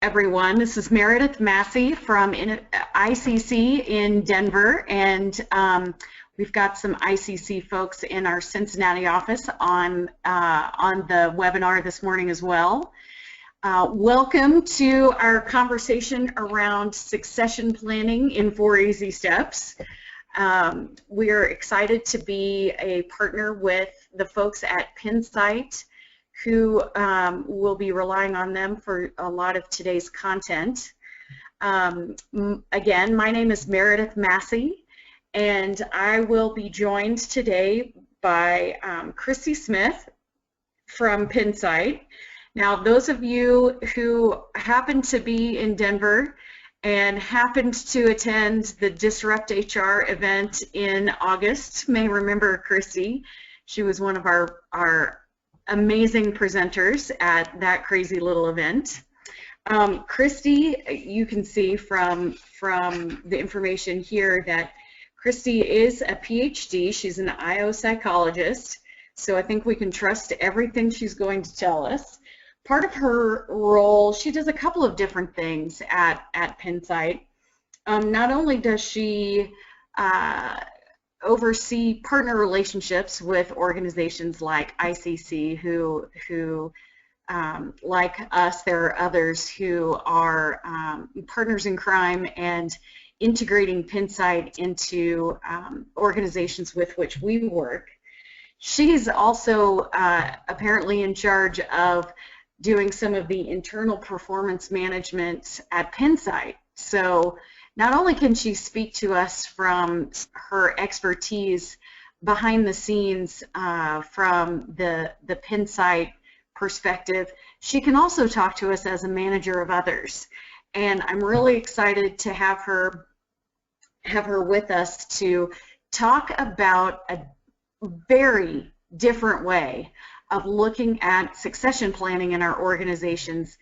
everyone. This is Meredith Massey from ICC in Denver, and we've got some ICC folks in our Cincinnati office on the webinar this morning as well. Welcome to our conversation around succession planning in 4 easy steps. We're excited to be a partner with the folks at Pinsight, who will be relying on them for a lot of today's content. Again, my name is Meredith Massey, and I will be joined today by Christy Smith from Pinsight. Now, those of you who happen to be in Denver and happened to attend the Disrupt HR event in August may remember Christy. She was one of our amazing presenters at that crazy little event. Christy, you can see from the information here that Christy is a PhD. She's an IO psychologist, so I think we can trust everything she's going to tell us. Part of her role, she does a couple of different things at Pinsight. Not only does she oversee partner relationships with organizations like ICC, who like us, there are others who are partners in crime and integrating Pinsight into organizations with which we work. She's also apparently in charge of doing some of the internal performance management at Pinsight. So not only can she speak to us from her expertise behind the scenes from the Pinsight perspective, she can also talk to us as a manager of others. And I'm really excited to have her with us to talk about a very different way of looking at succession planning in our organizations,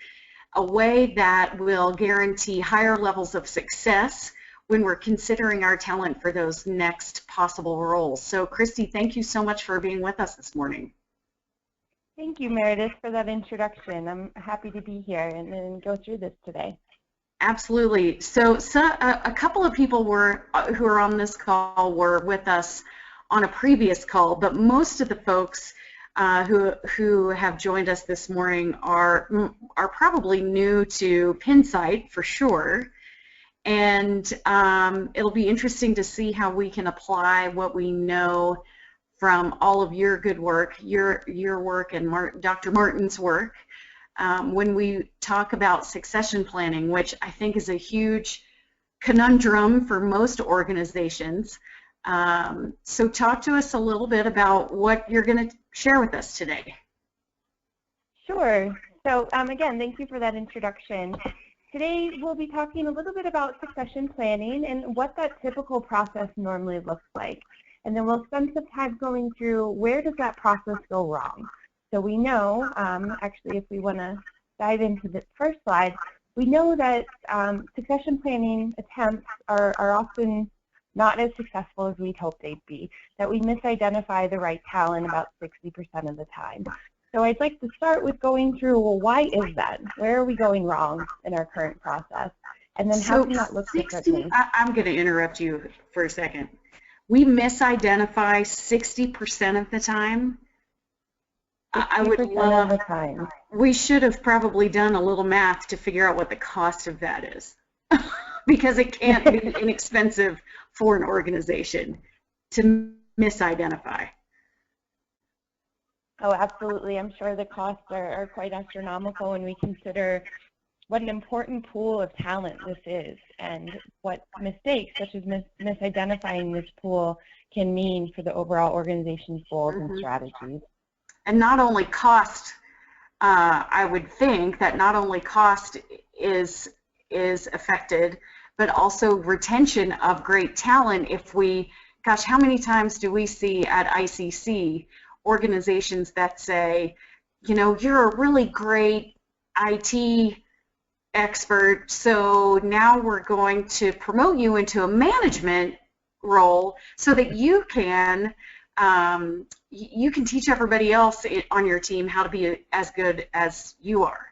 a way that will guarantee higher levels of success when we're considering our talent for those next possible roles. So Christy, thank you so much for being with us this morning. Thank you, Meredith, for that introduction. I'm happy to be here and go through this today. Absolutely. So a couple of people who are on this call were with us on a previous call, but most of the folks who have joined us this morning are probably new to Pinsight for sure, and it'll be interesting to see how we can apply what we know from all of your good work, your work and Dr. Martin's work, when we talk about succession planning, which I think is a huge conundrum for most organizations. So talk to us a little bit about what you're going to share with us today. Sure. So again, thank you for that introduction. Today we'll be talking a little bit about succession planning and what that typical process normally looks like. And then we'll spend some time going through where does that process go wrong. So we know, actually, if we want to dive into this first slide, we know that succession planning attempts are often not as successful as we'd hoped they'd be, that we misidentify the right talent about 60% of the time. So I'd like to start with going through, well, why is that? Where are we going wrong in our current process? And then how can that look differently? I'm going to interrupt you for a second. We misidentify 60% of the time. I would love, we should have probably done a little math to figure out what the cost of that is. Because it can't be inexpensive for an organization to misidentify. Oh, absolutely. I'm sure the costs are quite astronomical when we consider what an important pool of talent this is and what mistakes, such as misidentifying this pool, can mean for the overall organization's goals and strategies. And not only cost, I would think that not only cost is affected, but also retention of great talent. If we, gosh, how many times do we see at ICC organizations that say, you know, you're a really great IT expert, so now we're going to promote you into a management role so that you can teach everybody else on your team how to be as good as you are.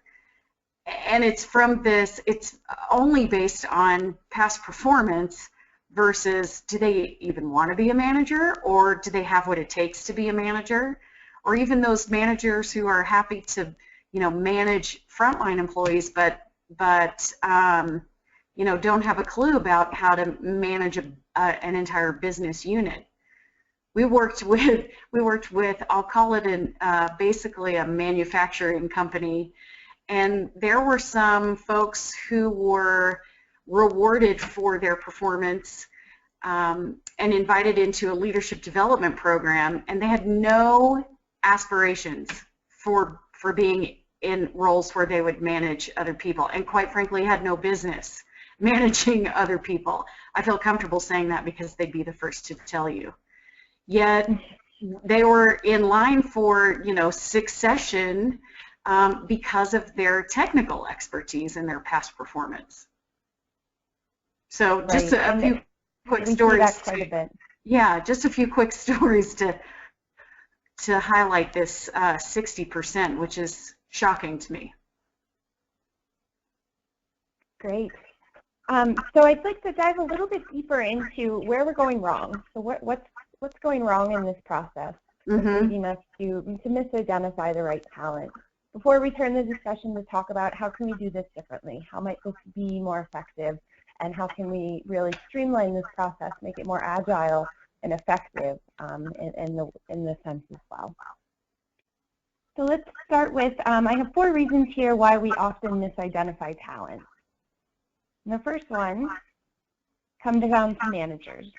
and it's from this, it's only based on past performance versus do they even want to be a manager, or do they have what it takes to be a manager, or even those managers who are happy to, manage frontline employees, but don't have a clue about how to manage an entire business unit. We worked with, I'll call it basically a manufacturing company, and there were some folks who were rewarded for their performance and invited into a leadership development program, and they had no aspirations for being in roles where they would manage other people, and quite frankly had no business managing other people. I feel comfortable saying that because they'd be the first to tell you. Yet they were in line for, succession because of their technical expertise and their past performance. So just a few quick stories. Yeah, just a few quick stories to highlight this 60%, which is shocking to me. Great. So I'd like to dive a little bit deeper into where we're going wrong. So what's going wrong in this process that's leading us to misidentify the right talent? Before we turn the discussion to talk about how can we do this differently, how might this be more effective, and how can we really streamline this process, make it more agile and effective in the sense as well. So let's start with, I have 4 reasons here why we often misidentify talent. And the first one comes down to managers.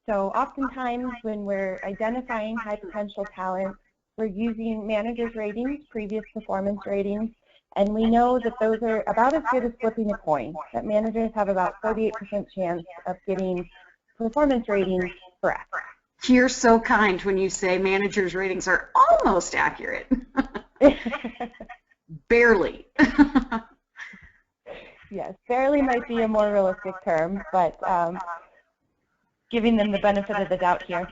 So oftentimes when we're identifying high potential talent, we're using managers' ratings, previous performance ratings, and we know that those are about as good as flipping a coin, that managers have about 38% chance of getting performance ratings correct. You're so kind when you say managers' ratings are almost accurate. Barely. Yes, barely might be a more realistic term, but giving them the benefit of the doubt here.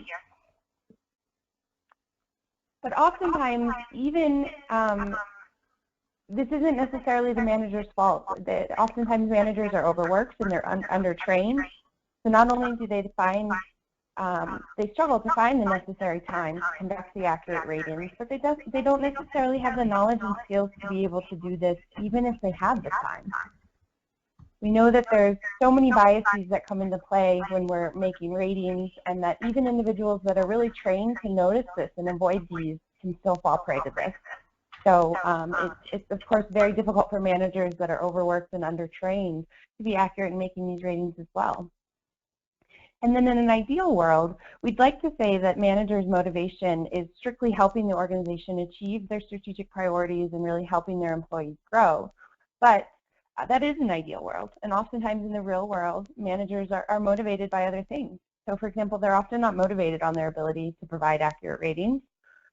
But oftentimes, even this isn't necessarily the manager's fault. Oftentimes managers are overworked and they're undertrained. So not only do they they struggle to find the necessary time to conduct the accurate ratings, but they don't necessarily have the knowledge and skills to be able to do this even if they have the time. We know that there's so many biases that come into play when we're making ratings, and that even individuals that are really trained to notice this and avoid these can still fall prey to this. So it's of course very difficult for managers that are overworked and undertrained to be accurate in making these ratings as well. And then in an ideal world, we'd like to say that managers' motivation is strictly helping the organization achieve their strategic priorities and really helping their employees grow. But that is an ideal world, and oftentimes in the real world, managers are motivated by other things. So for example, they're often not motivated on their ability to provide accurate ratings,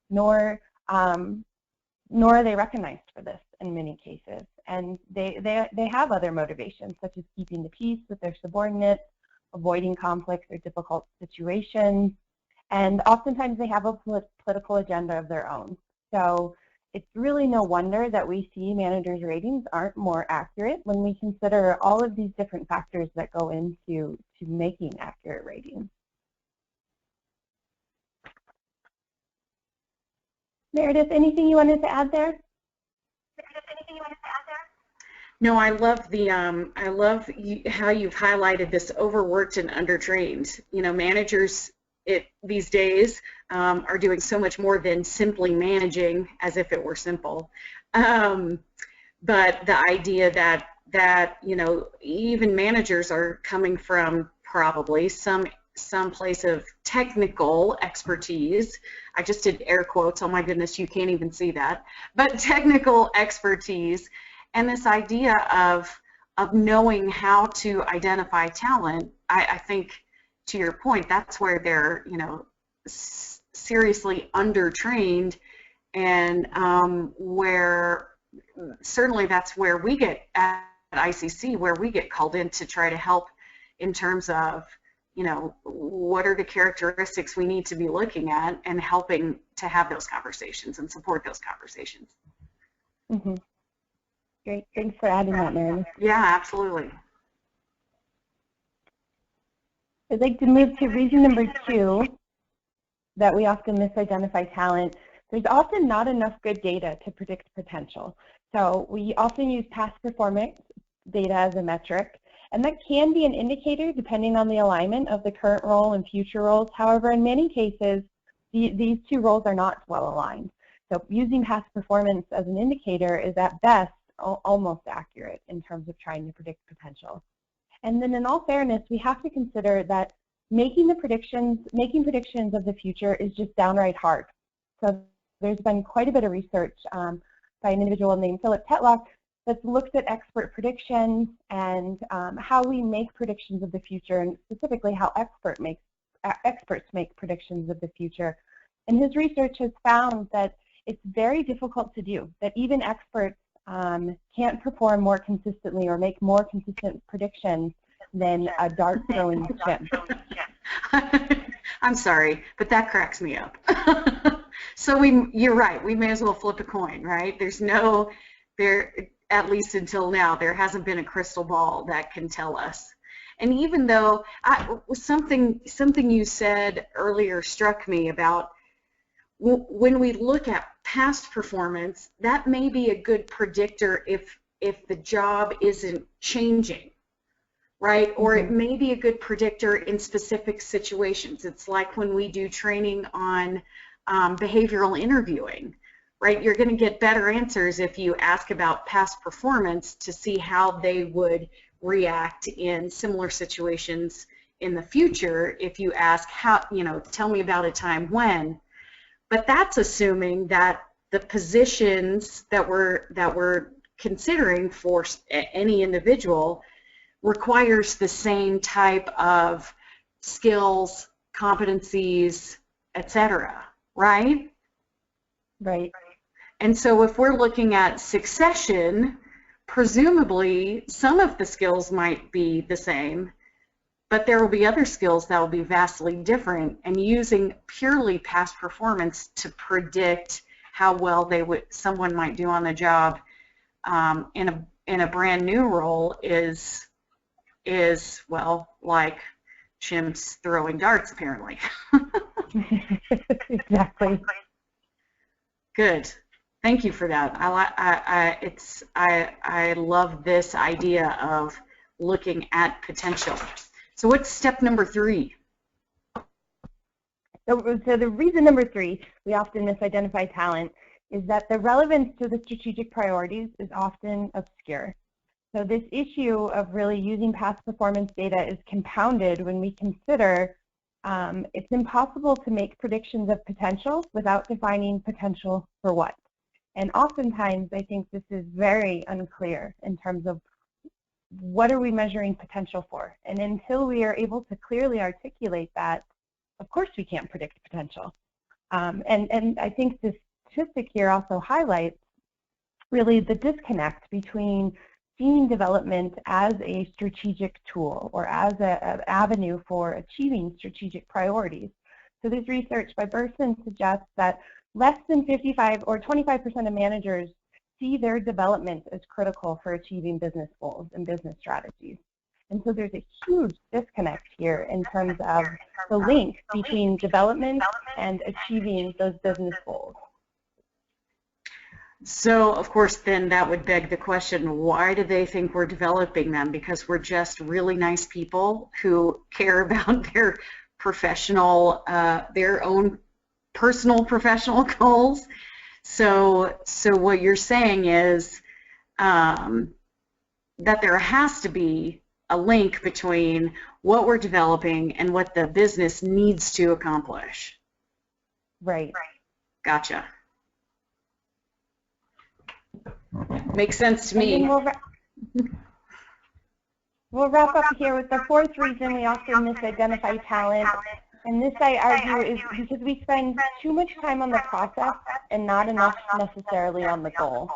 nor are they recognized for this in many cases. And they have other motivations, such as keeping the peace with their subordinates, avoiding conflicts or difficult situations, and oftentimes they have a political agenda of their own. So it's really no wonder that we see managers' ratings aren't more accurate when we consider all of these different factors that go into making accurate ratings. Meredith, anything you wanted to add there? No, I love how you've highlighted this overworked and undertrained. Managers these days are doing so much more than simply managing, as if it were simple. But the idea that even managers are coming from probably some place of technical expertise. I just did air quotes. Oh my goodness, you can't even see that. But technical expertise, and this idea of knowing how to identify talent. I think, to your point, that's where they're seriously undertrained, and where certainly that's where we get at ICC, where we get called in to try to help in terms of what are the characteristics we need to be looking at, and helping to have those conversations and support those conversations. Mm-hmm. Great. Thanks for adding that, Mary. Yeah, absolutely. I'd like to move to reason number 2, that we often misidentify talent. There's often not enough good data to predict potential. So we often use past performance data as a metric, and that can be an indicator depending on the alignment of the current role and future roles. However, in many cases, these two roles are not well aligned. So using past performance as an indicator is at best almost accurate in terms of trying to predict potential. And then in all fairness, we have to consider that making predictions of the future is just downright hard. So there's been quite a bit of research by an individual named Philip Tetlock that's looked at expert predictions and how we make predictions of the future, and specifically how experts make predictions of the future. And his research has found that it's very difficult to do, that even experts can't perform more consistently or make more consistent predictions than a dart-throwing chimp. I'm sorry, but that cracks me up. So you're right, we may as well flip a coin, right? At least until now, there hasn't been a crystal ball that can tell us. And even though something you said earlier struck me about when we look at past performance, that may be a good predictor if the job isn't changing, right? Or it may be a good predictor in specific situations. It's like when we do training on behavioral interviewing, right? You're going to get better answers if you ask about past performance to see how they would react in similar situations in the future. If you ask tell me about a time when. But that's assuming that the positions that we're considering for any individual requires the same type of skills, competencies, etc., right? Right. And so if we're looking at succession, presumably some of the skills might be the same, but there will be other skills that will be vastly different, and using purely past performance to predict how well someone might do on the job in a brand new role is well, like chimps throwing darts, apparently. Exactly. Good. Thank you for that. I love this idea of looking at potential. So what's step number 3? So the reason number 3 we often misidentify talent is that the relevance to the strategic priorities is often obscure. So this issue of really using past performance data is compounded when we consider it's impossible to make predictions of potential without defining potential for what. And oftentimes I think this is very unclear in terms of what are we measuring potential for? And until we are able to clearly articulate that, of course we can't predict potential. And I think this statistic here also highlights really the disconnect between seeing development as a strategic tool or as an avenue for achieving strategic priorities. So this research by Burson suggests that less than 55 or 25% of managers see their development as critical for achieving business goals and business strategies. And so there's a huge disconnect here in terms of the link between development and achieving those business goals. So, of course, then that would beg the question, why do they think we're developing them? Because we're just really nice people who care about their professional, their own personal professional goals. So what you're saying is that there has to be a link between what we're developing and what the business needs to accomplish. Right. Gotcha. Makes sense to me. We'll wrap up here with the 4th reason we often misidentify talent. And this, I argue, is because we spend too much time on the process and not enough necessarily on the goal.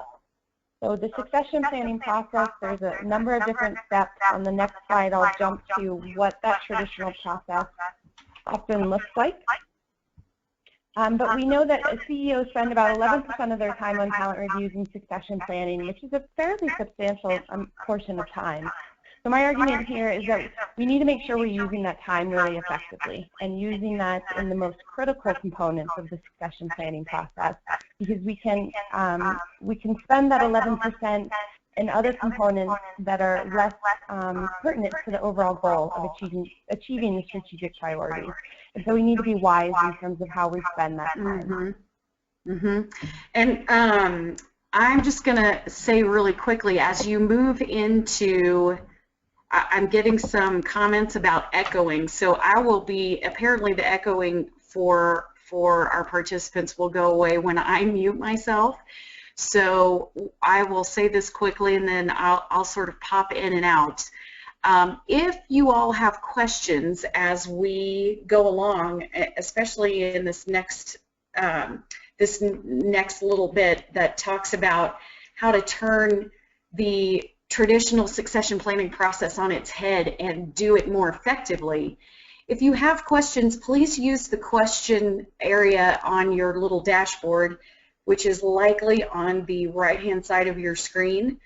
So the succession planning process, there's a number of different steps. On the next slide, I'll jump to what that traditional process often looks like. But we know that CEOs spend about 11% of their time on talent reviews and succession planning, which is a fairly substantial portion of time. So my argument here is that we need to make sure we're using that time really effectively and using that in the most critical components of the succession planning process, because we can spend that 11% in other components that are less pertinent to the overall goal of achieving the strategic priorities. And so we need to be wise in terms of how we spend that time. And I'm just going to say really quickly, as you move into, I'm getting some comments about echoing. So I will be, apparently the echoing for our participants will go away when I mute myself. So I will say this quickly and then I'll sort of pop in and out. If you all have questions as we go along, especially in this next little bit that talks about how to turn the traditional succession planning process on its head and do it more effectively, if you have questions, please use the question area on your little dashboard, which is likely on the right-hand side of your screen.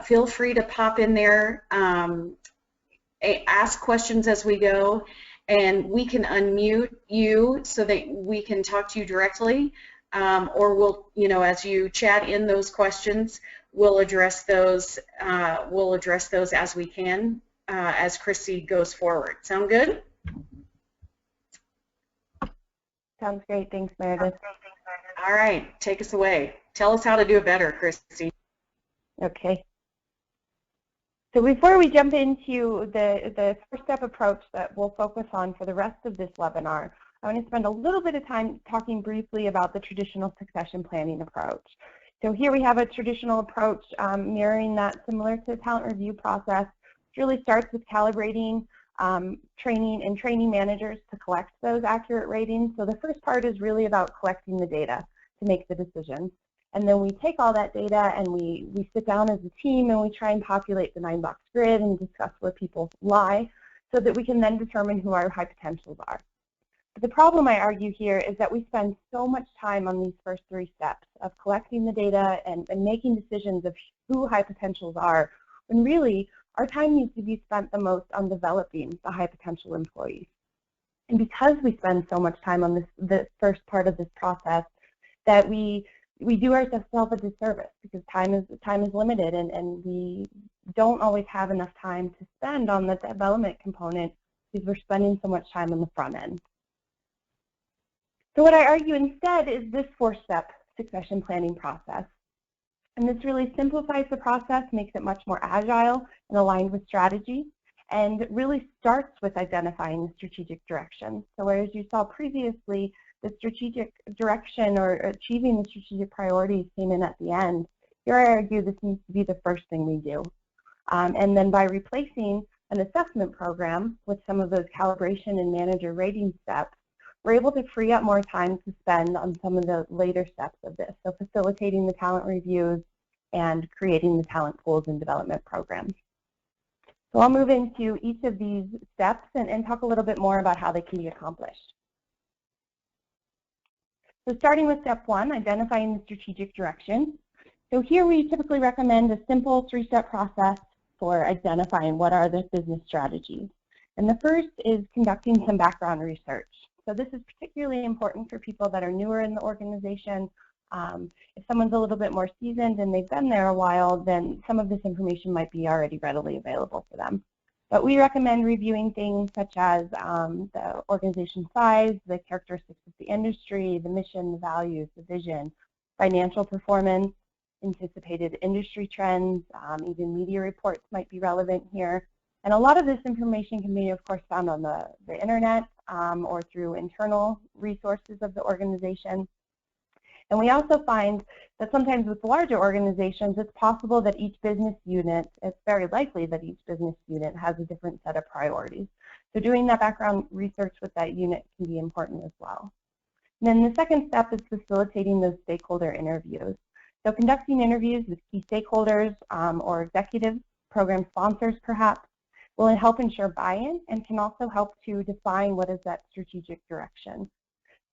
Feel free to pop in there, ask questions as we go, and we can unmute you so that we can talk to you directly, or we'll, as you chat in those questions, we'll address those as we can as Chrissy goes forward. Sound good? Sounds great. Thanks, Meredith. All right, take us away. Tell us how to do it better, Chrissy. Okay. So before we jump into the first step approach that we'll focus on for the rest of this webinar, I want to spend a little bit of time talking briefly about the traditional succession planning approach. So here we have a traditional approach mirroring that, similar to the talent review process. It really starts with calibrating training managers to collect those accurate ratings. So the first part is really about collecting the data to make the decisions. And then we take all that data and we sit down as a team and we try and populate the 9-box grid and discuss where people lie so that we can then determine who our high potentials are. But the problem, I argue here, is that we spend so much time on these first 3 steps of collecting the data and making decisions of who high potentials are, when really our time needs to be spent the most on developing the high potential employees. And because we spend so much time on the first part of this process, that we do ourselves a disservice, because time is limited and we don't always have enough time to spend on the development component because we're spending so much time on the front end. So what I argue instead is this 4-step succession planning process. And this really simplifies the process, makes it much more agile and aligned with strategy, and really starts with identifying the strategic direction. So whereas you saw previously the strategic direction or achieving the strategic priorities came in at the end, here I argue this needs to be the first thing we do. And then by replacing an assessment program with some of those calibration and manager rating steps, we're able to free up more time to spend on some of the later steps of this, so facilitating the talent reviews and creating the talent pools and development programs. So I'll move into each of these steps and talk a little bit more about how they can be accomplished. So starting with step 1, identifying the strategic direction. So here we typically recommend a simple 3-step process for identifying what are the business strategies. And the first is conducting some background research. So this is particularly important for people that are newer in the organization. If someone's a little bit more seasoned and they've been there a while, then some of this information might be already readily available for them. But we recommend reviewing things such as the organization size, the characteristics of the industry, the mission, the values, the vision, financial performance, anticipated industry trends, even media reports might be relevant here. And a lot of this information can be, of course, found on the internet or through internal resources of the organization. And we also find that sometimes with larger organizations, it's possible that each business unit, it's very likely that each business unit has a different set of priorities. So doing that background research with that unit can be important as well. And then the second step is facilitating those stakeholder interviews. So conducting interviews with key stakeholders or executives, program sponsors perhaps, will help ensure buy-in and can also help to define what is that strategic direction.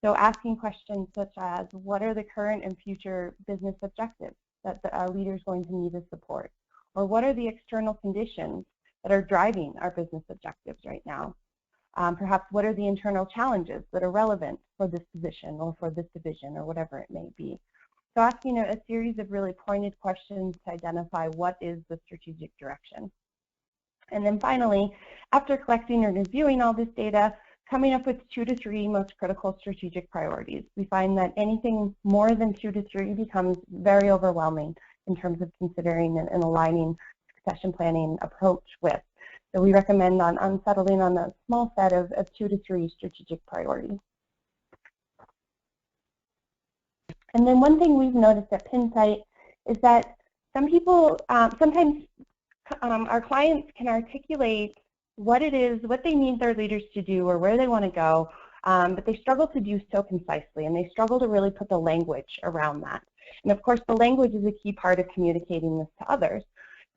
So asking questions such as, what are the current and future business objectives that our leader is going to need to support? Or what are the external conditions that are driving our business objectives right now? Perhaps what are the internal challenges that are relevant for this position or for this division or whatever it may be? So asking a series of really pointed questions to identify what is the strategic direction. And then finally, after collecting and reviewing all this data, coming up with 2 to 3 most critical strategic priorities. We find that anything more than 2 to 3 becomes very overwhelming in terms of considering and aligning succession planning approach with. So we recommend on settling on a small set of 2 to 3 strategic priorities. And then one thing we've noticed at Pinsight is that some people, sometimes our clients can articulate what it is, what they need their leaders to do or where they want to go, but they struggle to do so concisely, and they struggle to really put the language around that. And of course, the language is a key part of communicating this to others.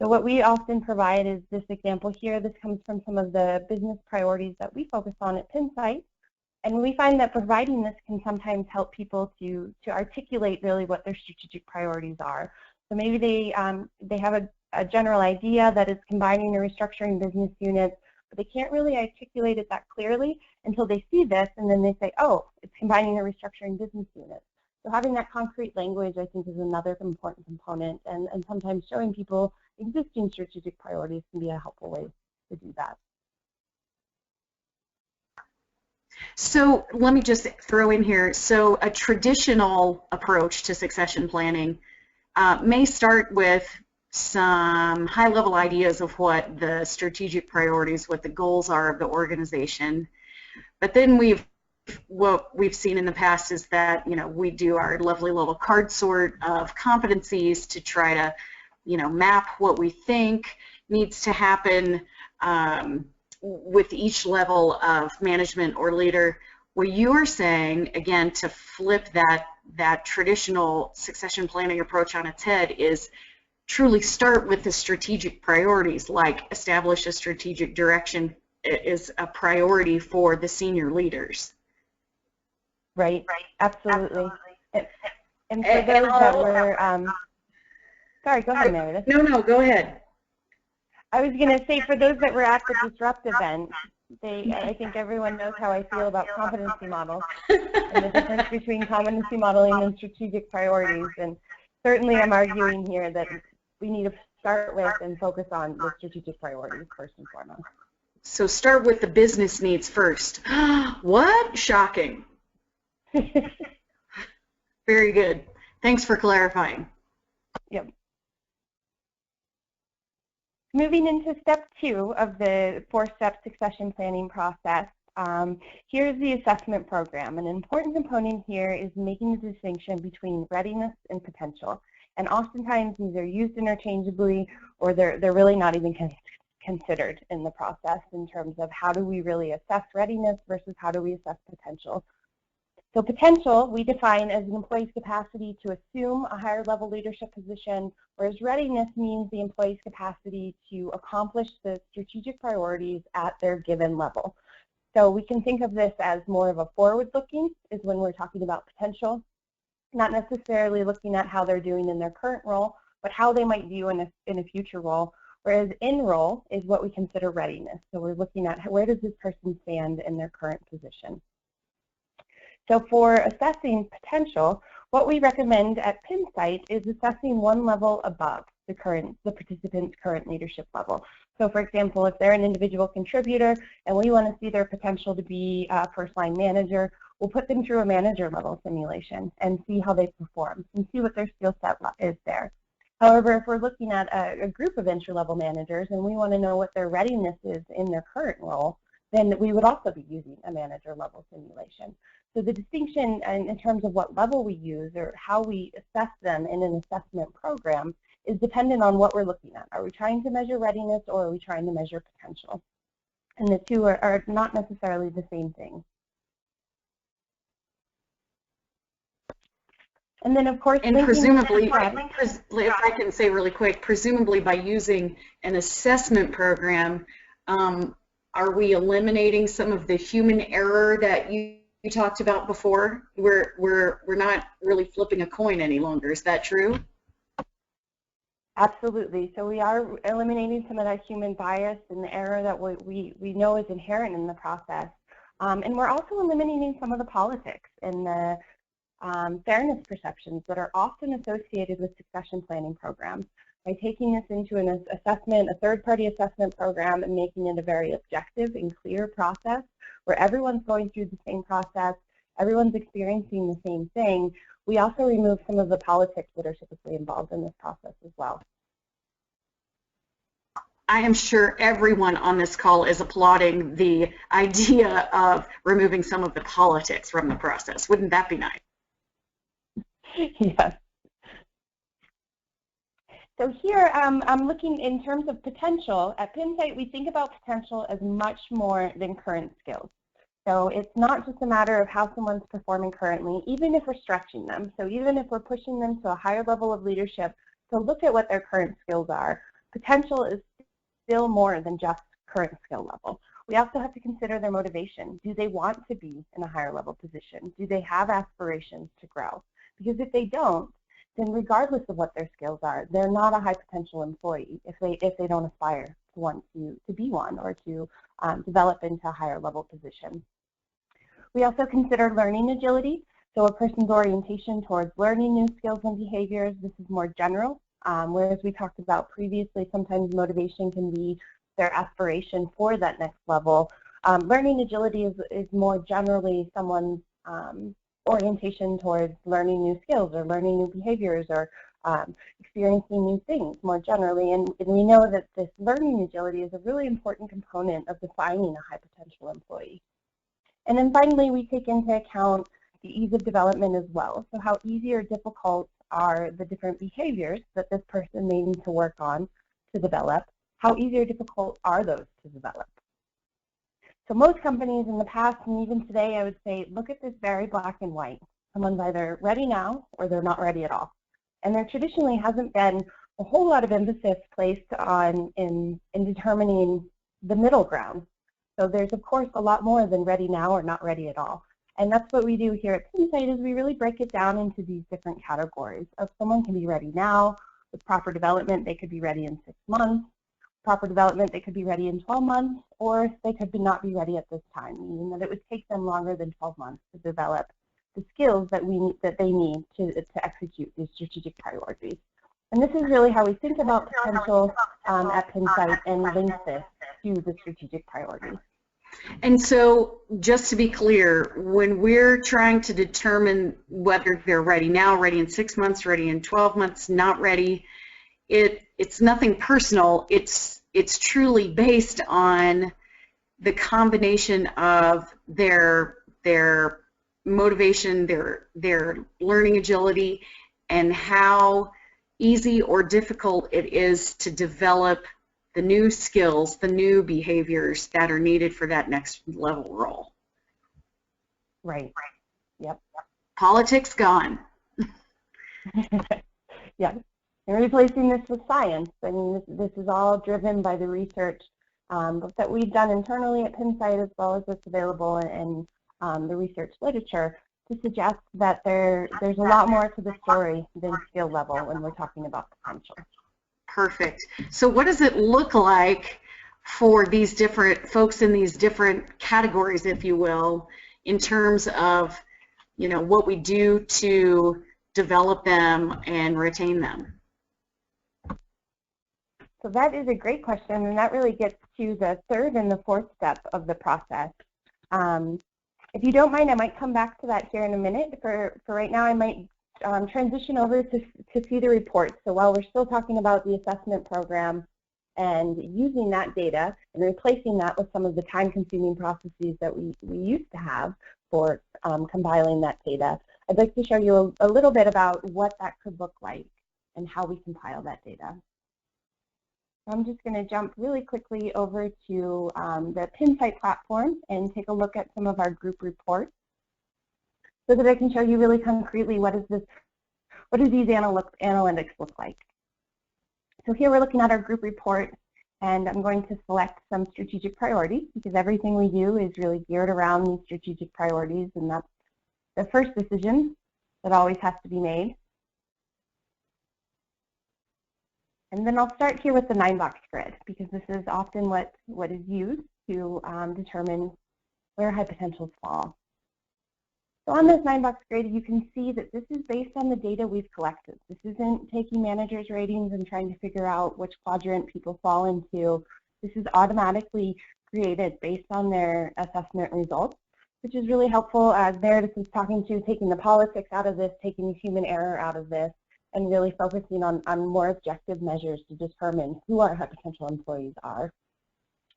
So what we often provide is this example here. This comes from some of the business priorities that we focus on at Pinsight. And we find that providing this can sometimes help people to articulate really what their strategic priorities are. So maybe they have a general idea that is combining or restructuring business units, but they can't really articulate it that clearly until they see this, and then they say, oh, it's combining or restructuring business units. So having that concrete language, I think, is another important component, and sometimes showing people existing strategic priorities can be a helpful way to do that. So let me just throw in here, so a traditional approach to succession planning may start with some high-level ideas of what the strategic priorities, what the goals are of the organization. But then what we've seen in the past is that, we do our lovely little card sort of competencies to try to, map what we think needs to happen with each level of management or leader. What you're saying, again, to flip that traditional succession planning approach on its head is truly start with the strategic priorities, like establish a strategic direction is a priority for the senior leaders. Right, absolutely. And for those that were, sorry, go ahead, Meredith. No, go ahead. I was going to say, for those that were at the Disrupt event, I think everyone knows how I feel about competency models and the difference between competency modeling and strategic priorities. And certainly I'm arguing here that we need to start with and focus on the strategic priorities first and foremost. So start with the business needs first. What? Shocking. Very good. Thanks for clarifying. Yep. Moving into step 2 of the 4-step succession planning process, here's the assessment program. An important component here is making the distinction between readiness and potential. And oftentimes these are used interchangeably, or they're really not even considered in the process in terms of how do we really assess readiness versus how do we assess potential. So potential we define as an employee's capacity to assume a higher level leadership position, whereas readiness means the employee's capacity to accomplish the strategic priorities at their given level. So we can think of this as more of a forward-looking is when we're talking about potential, not necessarily looking at how they're doing in their current role, but how they might do in a future role, whereas in role is what we consider readiness. So we're looking at where does this person stand in their current position. So for assessing potential, what we recommend at Pinsight is assessing one level above the participant's current leadership level. So for example, if they're an individual contributor and we want to see their potential to be a first-line manager, we'll put them through a manager level simulation and see how they perform and see what their skill set is there. However, if we're looking at a group of entry-level managers and we want to know what their readiness is in their current role, then we would also be using a manager level simulation. So the distinction in terms of what level we use or how we assess them in an assessment program is dependent on what we're looking at. Are we trying to measure readiness or are we trying to measure potential? And the two are not necessarily the same thing. And then, of course, and presumably, if I can say really quick, presumably by using an assessment program, are we eliminating some of the human error that you you talked about before. We're not really flipping a coin any longer. Is that true? Absolutely. So we are eliminating some of that human bias and the error that we know is inherent in the process. And we're also eliminating some of the politics and the fairness perceptions that are often associated with succession planning programs. By taking this into an assessment, a third-party assessment program, and making it a very objective and clear process where everyone's going through the same process, everyone's experiencing the same thing, we also remove some of the politics that are typically involved in this process as well. I am sure everyone on this call is applauding the idea of removing some of the politics from the process. Wouldn't that be nice? Yes. So here I'm looking in terms of potential. At Pinsight, we think about potential as much more than current skills. So it's not just a matter of how someone's performing currently, even if we're stretching them. So even if we're pushing them to a higher level of leadership to look at what their current skills are, potential is still more than just current skill level. We also have to consider their motivation. Do they want to be in a higher level position? Do they have aspirations to grow? Because if they don't, then regardless of what their skills are, they're not a high potential employee if they don't aspire to want to be one or to develop into a higher level position. We also consider learning agility, so a person's orientation towards learning new skills and behaviors. This is more general, whereas we talked about previously, sometimes motivation can be their aspiration for that next level. Learning agility is more generally someone's orientation towards learning new skills or learning new behaviors or experiencing new things more generally. And we know that this learning agility is a really important component of defining a high potential employee. And then finally, we take into account the ease of development as well. So how easy or difficult are the different behaviors that this person may need to work on to develop? How easy or difficult are those to develop? So most companies in the past and even today, I would say, look at this very black and white. Someone's either ready now or they're not ready at all. And there traditionally hasn't been a whole lot of emphasis placed on in determining the middle ground. So there's, of course, a lot more than ready now or not ready at all. And that's what we do here at Pinsight is we really break it down into these different categories of someone can be ready now. With proper development, they could be ready in 6 months. Proper development, they could be ready in 12 months, or they could not be ready at this time, meaning that it would take them longer than 12 months to develop the skills that they need to execute these strategic priorities. And this is really how we think about potential at Pinsight and link this to the strategic priorities. And so, just to be clear, when we're trying to determine whether they're ready now, ready in 6 months, ready in 12 months, not ready, it's nothing personal. It's truly based on the combination of their motivation, their learning agility, and how easy or difficult it is to develop the new skills, the new behaviors that are needed for that next level role. Right. Yep. Politics gone. Yeah. And replacing this with science. I mean, this is all driven by the research that we've done internally at Pinsight, as well as what's available in the research literature to suggest that there's a lot more to the story than skill level when we're talking about potential. Perfect. So what does it look like for these different folks in these different categories, if you will, in terms of, you know, what we do to develop them and retain them? So that is a great question, and that really gets to the third and the fourth step of the process. If you don't mind, I might come back to that here in a minute. For right now, I might transition over to see the reports. So while we're still talking about the assessment program and using that data and replacing that with some of the time-consuming processes that we used to have for compiling that data, I'd like to show you a little bit about what that could look like and how we compile that data. I'm just going to jump really quickly over to the Pinsight platform and take a look at some of our group reports so that I can show you really concretely what do these analytics look like. So here we're looking at our group report, And I'm going to select some strategic priorities because everything we do is really geared around these strategic priorities, and that's the first decision that always has to be made. And then I'll start here with the 9-box grid because this is often what is used to determine where high potentials fall. So on this 9-box grid, you can see that this is based on the data we've collected. This isn't taking managers' ratings and trying to figure out which quadrant people fall into. This is automatically created based on their assessment results, which is really helpful as Meredith was talking to, taking the politics out of this, taking the human error out of this, and really focusing on more objective measures to determine who our high potential employees are.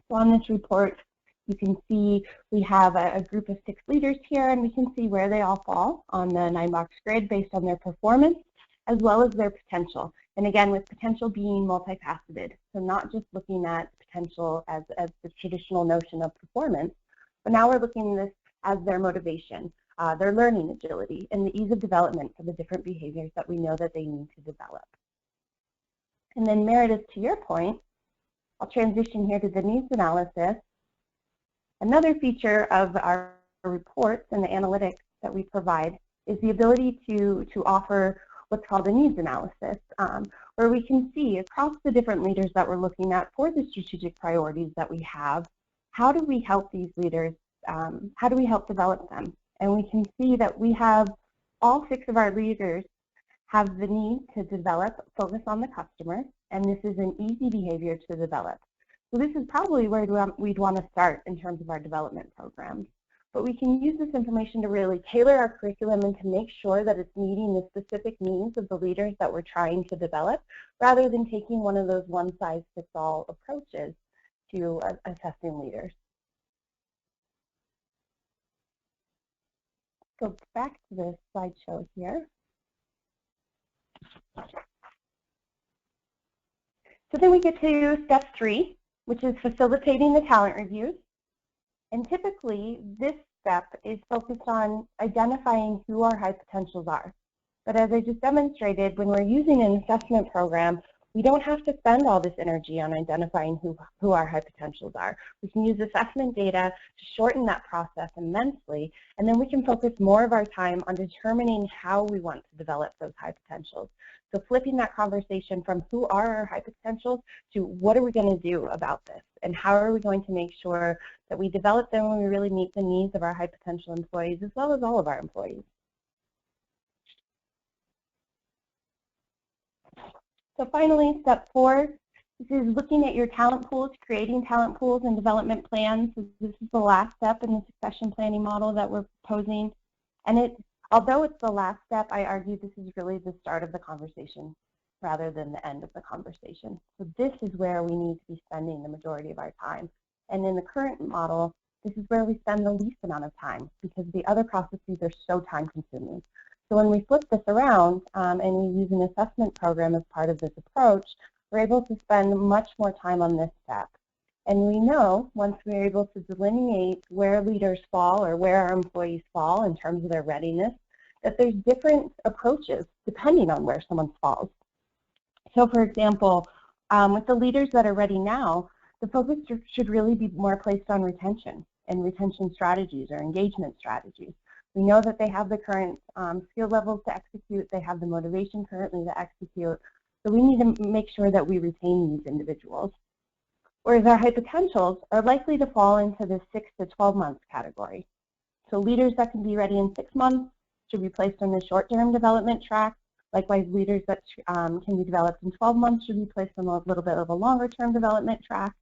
So on this report, you can see we have a group of 6 leaders here, and we can see where they all fall on the 9-box grid based on their performance as well as their potential. And again, with potential being multifaceted, so not just looking at potential as the traditional notion of performance, but now we're looking at this as their motivation, their learning agility, and the ease of development for the different behaviors that we know that they need to develop. And then Meredith, to your point, I'll transition here to the needs analysis. Another feature of our reports and the analytics that we provide is the ability to offer what's called a needs analysis, where we can see across the different leaders that we're looking at for the strategic priorities that we have, how do we help these leaders, how do we help develop them? And we can see that we have all 6 of our leaders have the need to develop, focus on the customer, and this is an easy behavior to develop. So this is probably where we'd want to start in terms of our development programs. But we can use this information to really tailor our curriculum and to make sure that it's meeting the specific needs of the leaders that we're trying to develop, rather than taking one of those one-size-fits-all approaches to assessing leaders. Go back to the slideshow here. So then we get to step 3, which is facilitating the talent reviews. And typically, this step is focused on identifying who our high potentials are. But as I just demonstrated, when we're using an assessment program, we don't have to spend all this energy on identifying who our high potentials are. We can use assessment data to shorten that process immensely, and then we can focus more of our time on determining how we want to develop those high potentials. So flipping that conversation from who are our high potentials to what are we going to do about this, and how are we going to make sure that we develop them when we really meet the needs of our high potential employees as well as all of our employees. So finally, step 4, this is looking at your talent pools, creating talent pools and development plans. This is the last step in the succession planning model that we're proposing. And although it's the last step, I argue this is really the start of the conversation rather than the end of the conversation. So this is where we need to be spending the majority of our time. And in the current model, this is where we spend the least amount of time because the other processes are so time consuming. So when we flip this around and we use an assessment program as part of this approach, we're able to spend much more time on this step. And we know once we're able to delineate where leaders fall or where our employees fall in terms of their readiness, that there's different approaches depending on where someone falls. So for example, with the leaders that are ready now, the focus should really be more placed on retention and retention strategies or engagement strategies. We know that they have the current skill levels to execute, they have the motivation currently to execute, so we need to make sure that we retain these individuals. Whereas our high potentials are likely to fall into the 6 to 12 months category. So leaders that can be ready in 6 months should be placed on the short-term development track. Likewise, leaders that can be developed in 12 months should be placed on a little bit of a longer-term development track.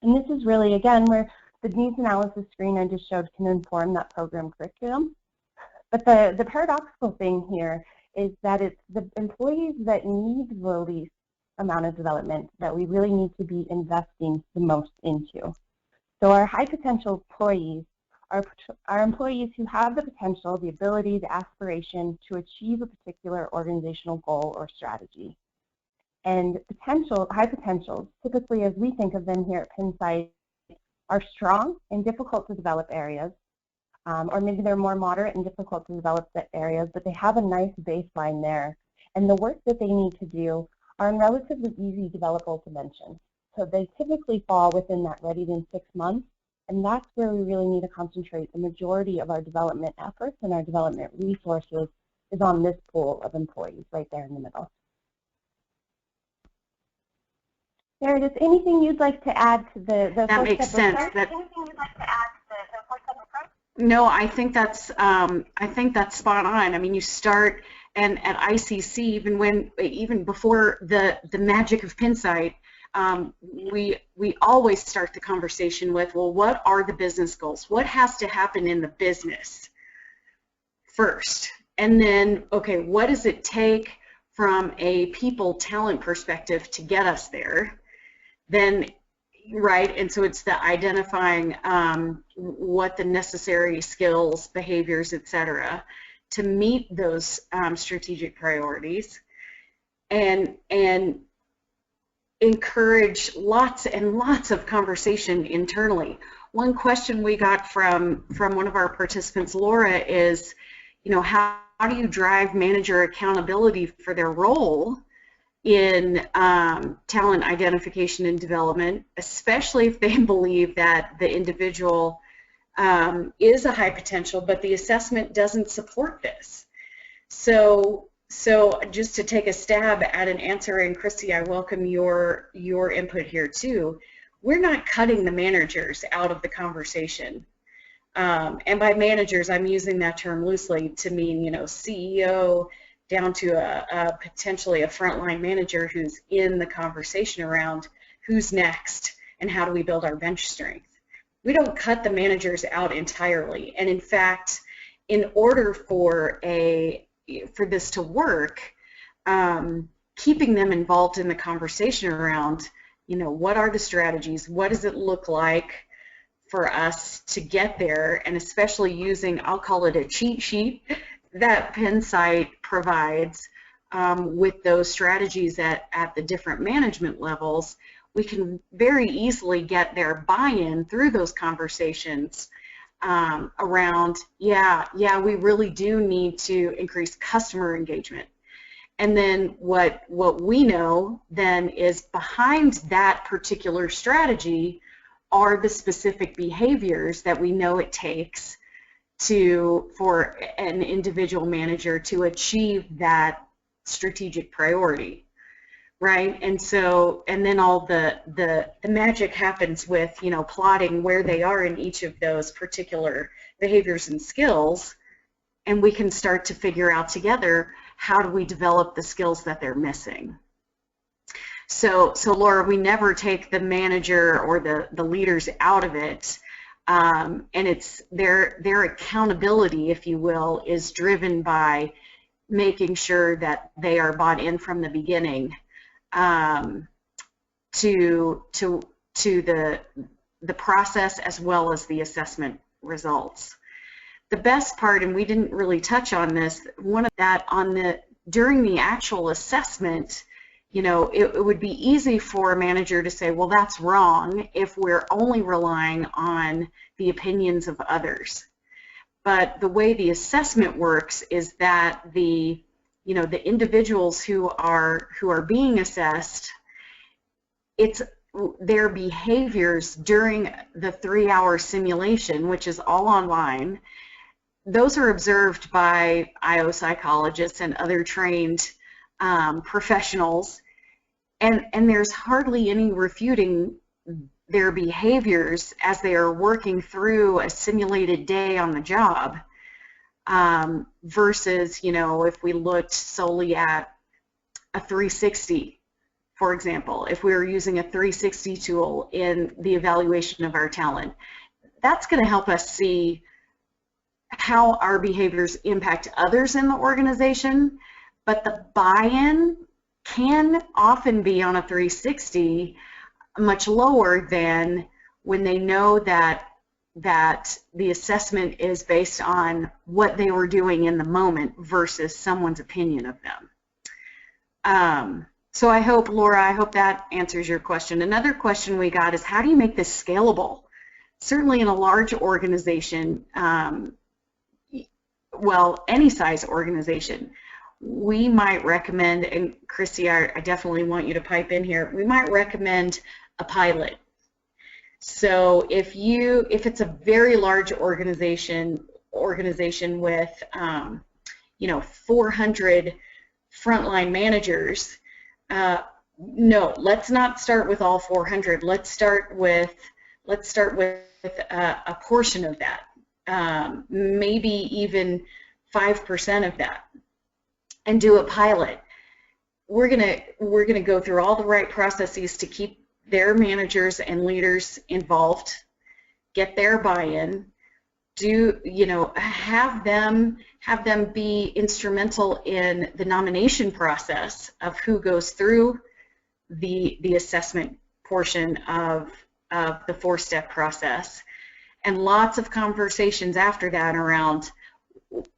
And this is really, again, where the needs analysis screen I just showed can inform that program curriculum. But the paradoxical thing here is that it's the employees that need the least amount of development that we really need to be investing the most into. So our high potential employees are employees who have the potential, the ability, the aspiration to achieve a particular organizational goal or strategy. And high potentials, typically as we think of them here at Pinsight, are strong in difficult to develop areas, or maybe they're more moderate and difficult to develop areas, but they have a nice baseline there. And the work that they need to do are in relatively easy developable dimensions. So they typically fall within that ready in 6 months, and that's where we really need to concentrate. The majority of our development efforts and our development resources is on this pool of employees right there in the middle. Meredith, anything you'd like to add to the that makes sense. No, I think that's spot on. I mean, you start, and at ICC, even before the magic of Pinsight, we always start the conversation with, well, what are the business goals? What has to happen in the business first? And then, okay, what does it take from a people talent perspective to get us there? Then, right, and so it's the identifying what the necessary skills, behaviors, etc., to meet those strategic priorities, and encourage lots and lots of conversation internally. One question we got from one of our participants, Laura, is, you know, how do you drive manager accountability for their role in talent identification and development, especially if they believe that the individual is a high potential, but the assessment doesn't support this. So just to take a stab at an answer, and Christy, I welcome your input here too. We're not cutting the managers out of the conversation. And by managers, I'm using that term loosely to mean, you know, CEO, down to a potentially a frontline manager who's in the conversation around who's next and how do we build our bench strength. We don't cut the managers out entirely, and in fact, in order for this to work, keeping them involved in the conversation around, you know, what are the strategies, what does it look like for us to get there, and especially using, I'll call it a cheat sheet that Pinsight provides with those strategies at the different management levels, we can very easily get their buy-in through those conversations around, yeah, we really do need to increase customer engagement. And then what we know then is behind that particular strategy are the specific behaviors that we know it takes for an individual manager to achieve that strategic priority, right? And so, and then all the magic happens with, you know, plotting where they are in each of those particular behaviors and skills, and we can start to figure out together how do we develop the skills that they're missing. So Laura, we never take the manager or the leaders out of it. And it's their accountability, if you will, is driven by making sure that they are bought in from the beginning to the process as well as the assessment results. The best part, and we didn't really touch on this, one of that during the actual assessment, you know, it would be easy for a manager to say, well, that's wrong if we're only relying on the opinions of others. But the way the assessment works is that the individuals who are being assessed, it's their behaviors during the 3-hour simulation, which is all online. Those are observed by IO psychologists and other trained professionals, and there's hardly any refuting their behaviors as they are working through a simulated day on the job versus, you know, if we looked solely at a 360, for example, if we were using a 360 tool in the evaluation of our talent, that's going to help us see how our behaviors impact others in the organization, but the buy-in can often be on a 360 much lower than when they know that the assessment is based on what they were doing in the moment versus someone's opinion of them. So I hope, Laura, that answers your question. Another question we got is, how do you make this scalable? Certainly in a large organization, well, any size organization, we might recommend, and Christy, I definitely want you to pipe in here, we might recommend a pilot. So if it's a very large organization with 400 frontline managers, no, let's not start with all 400. Let's start with a portion of that, maybe even 5% of that, and do a pilot. We're gonna go through all the right processes to keep their managers and leaders involved, get their buy-in, have them be instrumental in the nomination process of who goes through the assessment portion of the 4-step process, and lots of conversations after that around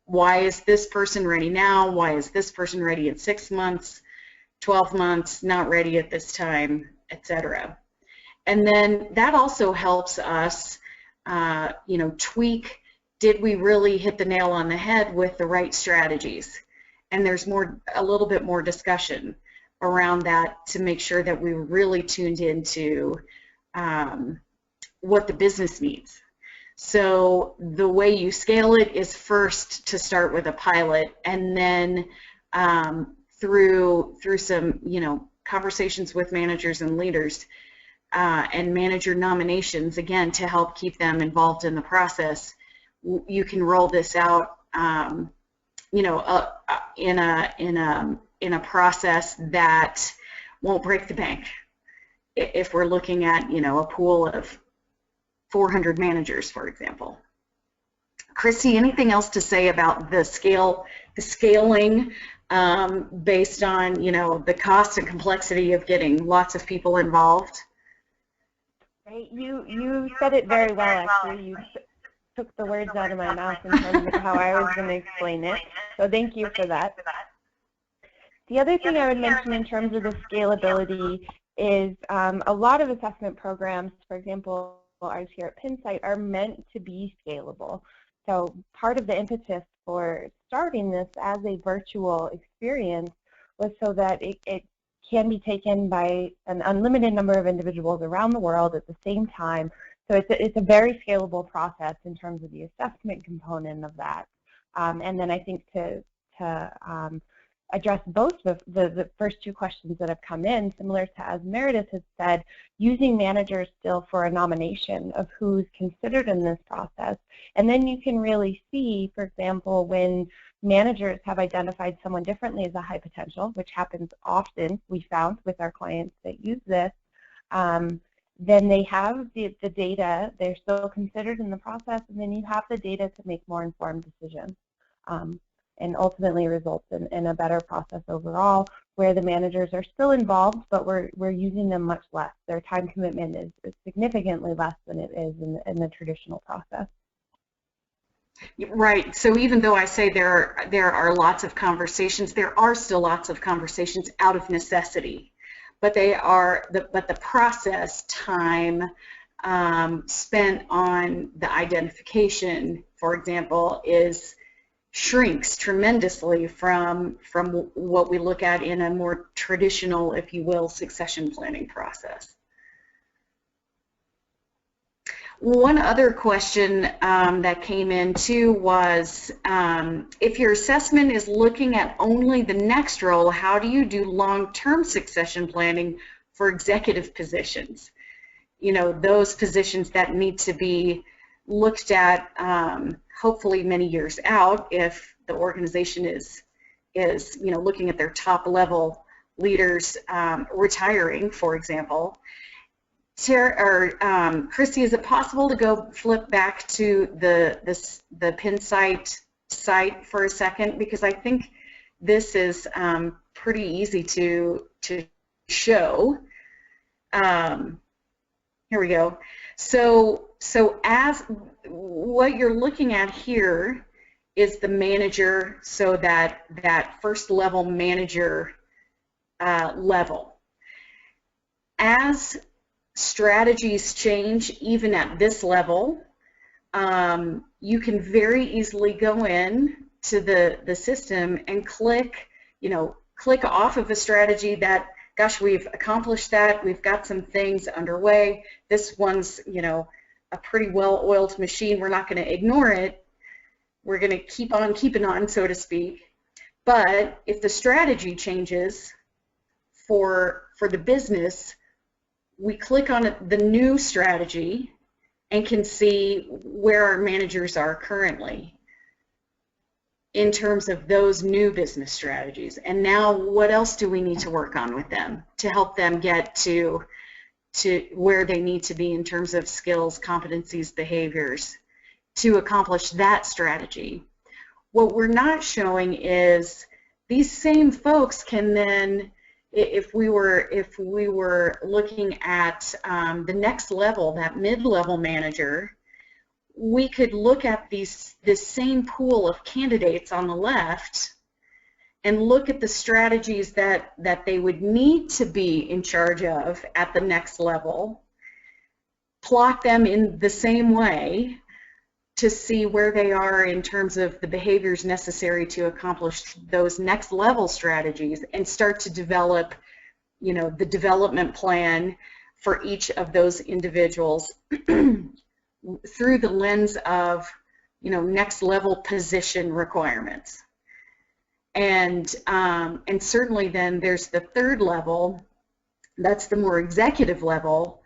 why is this person ready now, why is this person ready in 6 months, 12 months, not ready at this time, etc. And then that also helps us tweak, did we really hit the nail on the head with the right strategies? And there's a little bit more discussion around that to make sure that we really tuned into what the business needs. So the way you scale it is first to start with a pilot, and then through some conversations with managers and leaders and manager nominations, again, to help keep them involved in the process, you can roll this out in a process that won't break the bank. If we're looking at a pool of 400 managers, for example. Christy, anything else to say about the scaling based on the cost and complexity of getting lots of people involved? Right. You said it very well, actually. You took the words out of my mouth in terms of how I was going to explain it. So thank you for that. The other thing I would mention in terms of the scalability is a lot of assessment programs, for example, ours here at Pinsight, are meant to be scalable. So part of the impetus for starting this as a virtual experience was so that it can be taken by an unlimited number of individuals around the world at the same time. So it's a very scalable process in terms of the assessment component of that. And then I think to address both the first two questions that have come in, similar to as Meredith has said, using managers still for a nomination of who's considered in this process. And then you can really see, for example, when managers have identified someone differently as a high potential, which happens often, we found with our clients that use this, then they have the data, they're still considered in the process, and then you have the data to make more informed decisions. And ultimately results in a better process overall, where the managers are still involved, but we're using them much less. Their time commitment is significantly less than it is in the traditional process. Right. So even though I say there are lots of conversations, there are still lots of conversations out of necessity, but the process time spent on the identification, for example, shrinks tremendously from what we look at in a more traditional, if you will, succession planning process. One other question that came in too was, if your assessment is looking at only the next role, how do you do long-term succession planning for executive positions? Those positions that need to be looked at hopefully many years out if the organization is looking at their top level leaders retiring, for example. Christy, is it possible to go flip back to the Pinsight site for a second, because I think this is pretty easy to show. Here we go. So as what you're looking at here is the manager, so that first level manager level. As strategies change, even at this level, you can very easily go in to the system and click off of a strategy that gosh, we've accomplished that, we've got some things underway, this one's, you know, a pretty well-oiled machine, we're not going to ignore it, we're going to keep on keeping on, so to speak. But if the strategy changes for the business, we click on the new strategy and can see where our managers are currently in terms of those new business strategies. And now what else do we need to work on with them to help them get to where they need to be in terms of skills, competencies, behaviors to accomplish that strategy. What we're not showing is these same folks can then, if we were looking at the next level, that mid-level manager, we could look at this same pool of candidates on the left and look at the strategies that they would need to be in charge of at the next level, plot them in the same way to see where they are in terms of the behaviors necessary to accomplish those next level strategies, and start to develop, you know, the development plan for each of those individuals through the lens of, you know, next level position requirements. And certainly then there's the third level, that's the more executive level.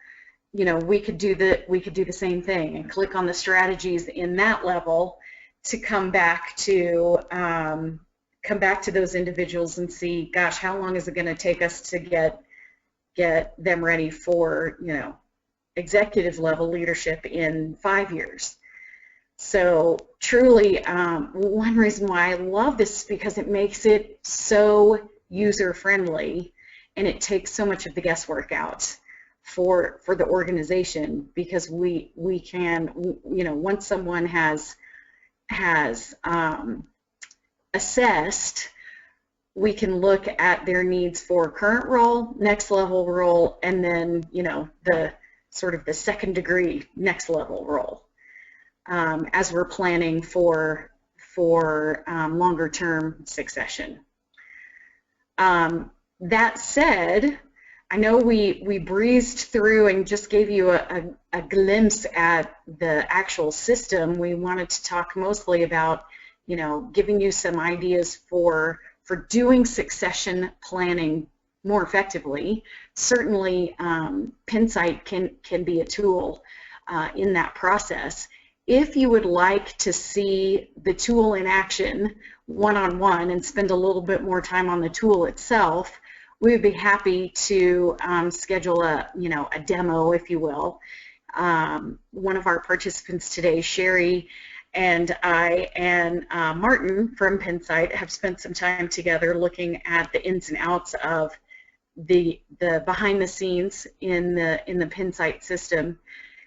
You know, we could do the same thing and click on the strategies in that level to come back to those individuals and see, gosh, how long is it going to take us to get them ready for, you know, executive level leadership in 5 years. So truly, one reason why I love this is because it makes it so user friendly, and it takes so much of the guesswork out for the organization, because we can, you know, once someone has assessed, we can look at their needs for current role, next level role, and then, you know, the sort of the second degree next level role as we're planning for longer term succession. That said, I know we breezed through and just gave you a glimpse at the actual system. We wanted to talk mostly about, you know, giving you some ideas for doing succession planning more effectively. Certainly, Pinsight can be a tool in that process. If you would like to see the tool in action one-on-one and spend a little bit more time on the tool itself, we would be happy to schedule a demo, if you will. One of our participants today, Sherry, and I and Martin from Pinsight have spent some time together looking at the ins and outs of the behind the scenes in the Pinsight system.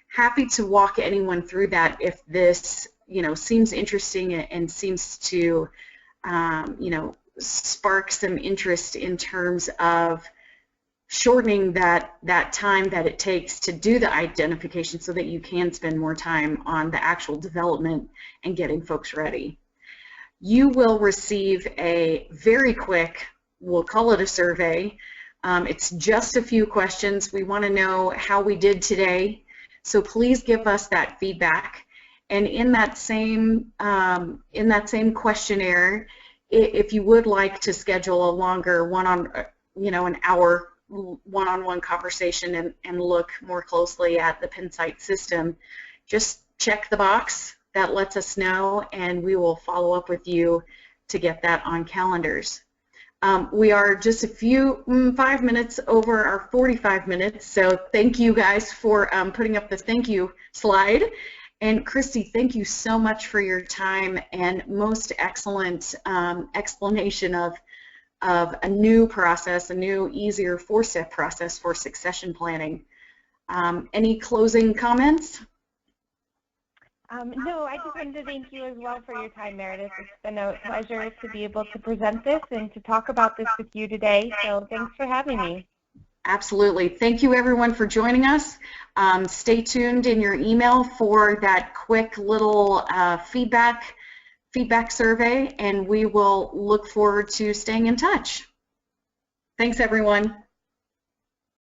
Happy to walk anyone through that if this, you know, seems interesting and seems to you know, spark some interest in terms of shortening that time that it takes to do the identification so that you can spend more time on the actual development and getting folks ready. You will receive a very quick, we'll call it a survey. It's just a few questions. We want to know how we did today, so please give us that feedback. And in that same questionnaire, if you would like to schedule a longer an hour one-on-one conversation and look more closely at the Pinsight system, just check the box. That lets us know, and we will follow up with you to get that on calendars. We are just a few 5 minutes over our 45 minutes, so thank you guys for putting up the thank you slide. And Christy, thank you so much for your time and most excellent explanation of a new process, a new, easier 4-step process for succession planning. Any closing comments? No, I just wanted to thank you as well for your time, Meredith. It's been a pleasure to be able to present this and to talk about this with you today, so thanks for having me. Absolutely. Thank you, everyone, for joining us. Stay tuned in your email for that quick little feedback survey, and we will look forward to staying in touch. Thanks, everyone.